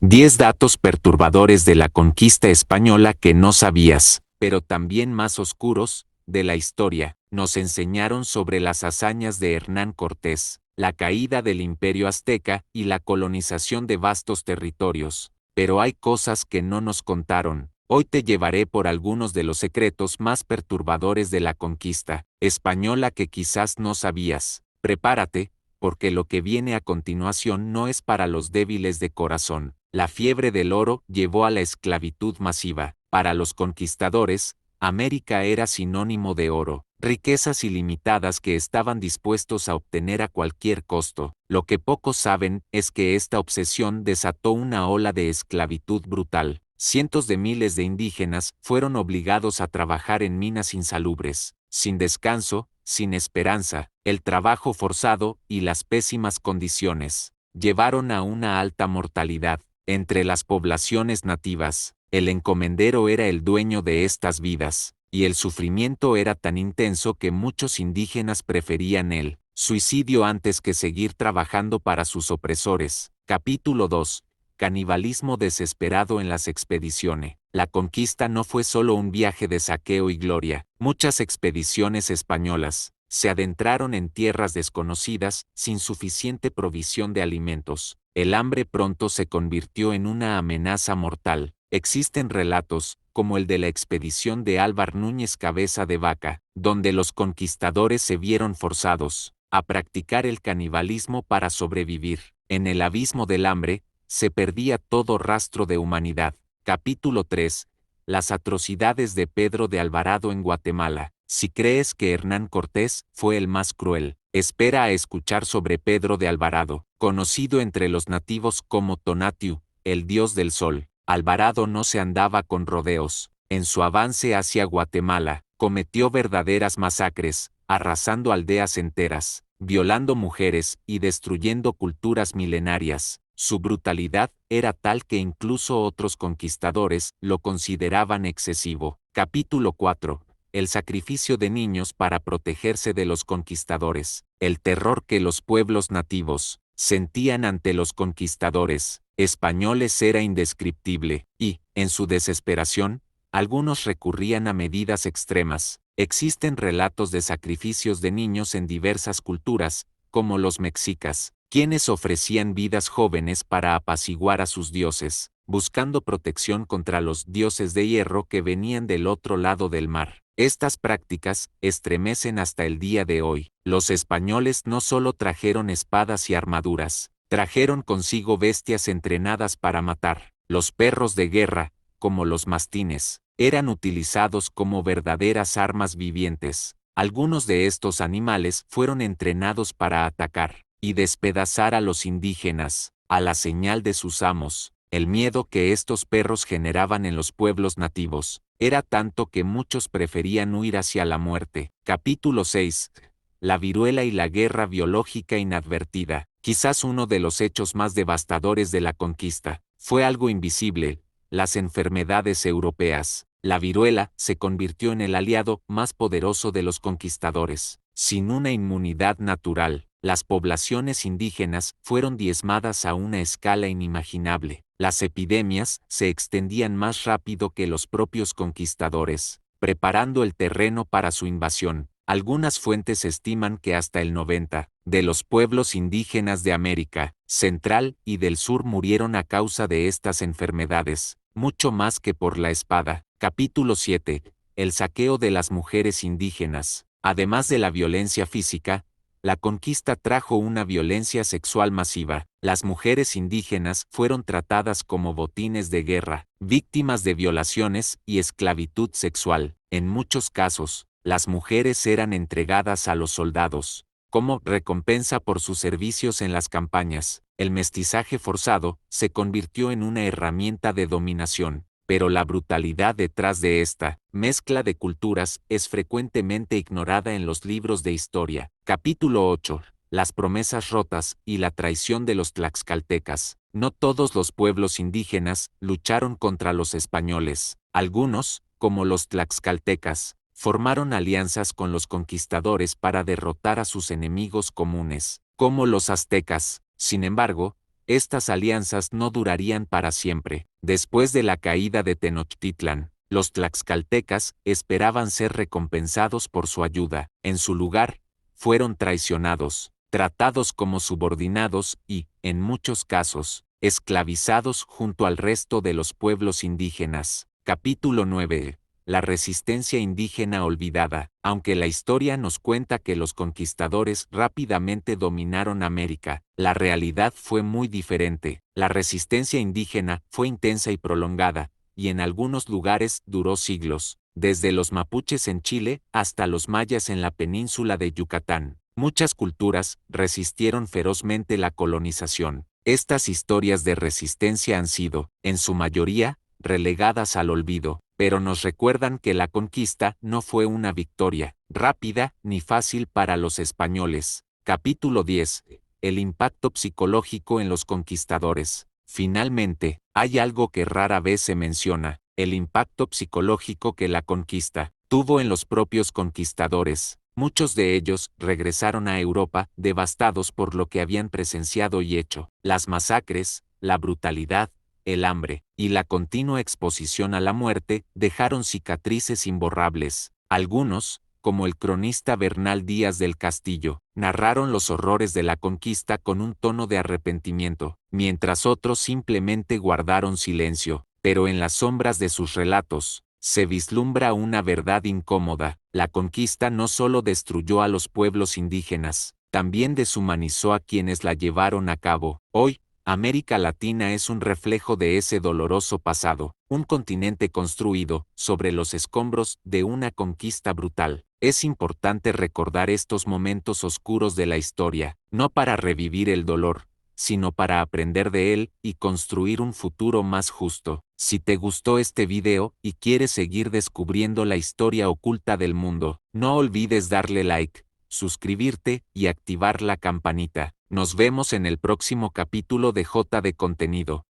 10 datos perturbadores de la conquista española que no sabías, pero también más oscuros, de la historia. Nos enseñaron sobre las hazañas de Hernán Cortés, la caída del Imperio Azteca y la colonización de vastos territorios. Pero hay cosas que no nos contaron. Hoy te llevaré por algunos de los secretos más perturbadores de la conquista española que quizás no sabías. Prepárate, porque lo que viene a continuación no es para los débiles de corazón. La fiebre del oro llevó a la esclavitud masiva. Para los conquistadores, América era sinónimo de oro, riquezas ilimitadas que estaban dispuestos a obtener a cualquier costo. Lo que pocos saben es que esta obsesión desató una ola de esclavitud brutal. Cientos de miles de indígenas fueron obligados a trabajar en minas insalubres, sin descanso, sin esperanza. El trabajo forzado y las pésimas condiciones llevaron a una alta mortalidad entre las poblaciones nativas. El encomendero era el dueño de estas vidas, y el sufrimiento era tan intenso que muchos indígenas preferían el suicidio antes que seguir trabajando para sus opresores. Capítulo 2. Canibalismo desesperado en las expediciones. La conquista no fue solo un viaje de saqueo y gloria. Muchas expediciones españolas se adentraron en tierras desconocidas sin suficiente provisión de alimentos. El hambre pronto se convirtió en una amenaza mortal. Existen relatos, como el de la expedición de Álvar Núñez Cabeza de Vaca, donde los conquistadores se vieron forzados a practicar el canibalismo para sobrevivir. En el abismo del hambre, se perdía todo rastro de humanidad. Capítulo 3. Las atrocidades de Pedro de Alvarado en Guatemala. Si crees que Hernán Cortés fue el más cruel, espera a escuchar sobre Pedro de Alvarado, conocido entre los nativos como Tonatiuh, el dios del sol. Alvarado no se andaba con rodeos. En su avance hacia Guatemala, cometió verdaderas masacres, arrasando aldeas enteras, violando mujeres y destruyendo culturas milenarias. Su brutalidad era tal que incluso otros conquistadores lo consideraban excesivo. Capítulo 4. El sacrificio de niños para protegerse de los conquistadores. El terror que los pueblos nativos sentían ante los conquistadores españoles era indescriptible, y, en su desesperación, algunos recurrían a medidas extremas. Existen relatos de sacrificios de niños en diversas culturas, como los mexicas, quienes ofrecían vidas jóvenes para apaciguar a sus dioses, buscando protección contra los dioses de hierro que venían del otro lado del mar. Estas prácticas estremecen hasta el día de hoy. Los españoles no solo trajeron espadas y armaduras, trajeron consigo bestias entrenadas para matar. Los perros de guerra, como los mastines, eran utilizados como verdaderas armas vivientes. Algunos de estos animales fueron entrenados para atacar y despedazar a los indígenas, a la señal de sus amos. El miedo que estos perros generaban en los pueblos nativos era tanto que muchos preferían huir hacia la muerte. Capítulo 6. La viruela y la guerra biológica inadvertida. Quizás uno de los hechos más devastadores de la conquista fue algo invisible: las enfermedades europeas. La viruela se convirtió en el aliado más poderoso de los conquistadores. Sin una inmunidad natural, las poblaciones indígenas fueron diezmadas a una escala inimaginable. Las epidemias se extendían más rápido que los propios conquistadores, preparando el terreno para su invasión. Algunas fuentes estiman que hasta el 90% de los pueblos indígenas de América Central y del Sur murieron a causa de estas enfermedades, mucho más que por la espada. Capítulo 7. El saqueo de las mujeres indígenas. Además de la violencia física, la conquista trajo una violencia sexual masiva. Las mujeres indígenas fueron tratadas como botines de guerra, víctimas de violaciones y esclavitud sexual. En muchos casos, las mujeres eran entregadas a los soldados como recompensa por sus servicios en las campañas. El mestizaje forzado se convirtió en una herramienta de dominación, pero la brutalidad detrás de esta mezcla de culturas es frecuentemente ignorada en los libros de historia. Capítulo 8. Las promesas rotas y la traición de los tlaxcaltecas. No todos los pueblos indígenas lucharon contra los españoles. Algunos, como los tlaxcaltecas, formaron alianzas con los conquistadores para derrotar a sus enemigos comunes, como los aztecas. Sin embargo, estas alianzas no durarían para siempre. Después de la caída de Tenochtitlan, los tlaxcaltecas esperaban ser recompensados por su ayuda. En su lugar, fueron traicionados, tratados como subordinados y, en muchos casos, esclavizados junto al resto de los pueblos indígenas. Capítulo 9. La resistencia indígena olvidada. Aunque la historia nos cuenta que los conquistadores rápidamente dominaron América, la realidad fue muy diferente. La resistencia indígena fue intensa y prolongada, y en algunos lugares duró siglos, desde los mapuches en Chile hasta los mayas en la península de Yucatán. Muchas culturas resistieron ferozmente la colonización. Estas historias de resistencia han sido, en su mayoría, relegadas al olvido, pero nos recuerdan que la conquista no fue una victoria rápida ni fácil para los españoles. Capítulo 10. El impacto psicológico en los conquistadores. Finalmente, hay algo que rara vez se menciona: el impacto psicológico que la conquista tuvo en los propios conquistadores. Muchos de ellos regresaron a Europa devastados por lo que habían presenciado y hecho. Las masacres, la brutalidad, el hambre y la continua exposición a la muerte dejaron cicatrices imborrables. Algunos, como el cronista Bernal Díaz del Castillo, narraron los horrores de la conquista con un tono de arrepentimiento, mientras otros simplemente guardaron silencio. Pero en las sombras de sus relatos, se vislumbra una verdad incómoda: la conquista no solo destruyó a los pueblos indígenas, también deshumanizó a quienes la llevaron a cabo. Hoy, América Latina es un reflejo de ese doloroso pasado, un continente construido sobre los escombros de una conquista brutal. Es importante recordar estos momentos oscuros de la historia, no para revivir el dolor, sino para aprender de él y construir un futuro más justo. Si te gustó este video y quieres seguir descubriendo la historia oculta del mundo, no olvides darle like, suscribirte y activar la campanita. Nos vemos en el próximo capítulo de JD Contenido.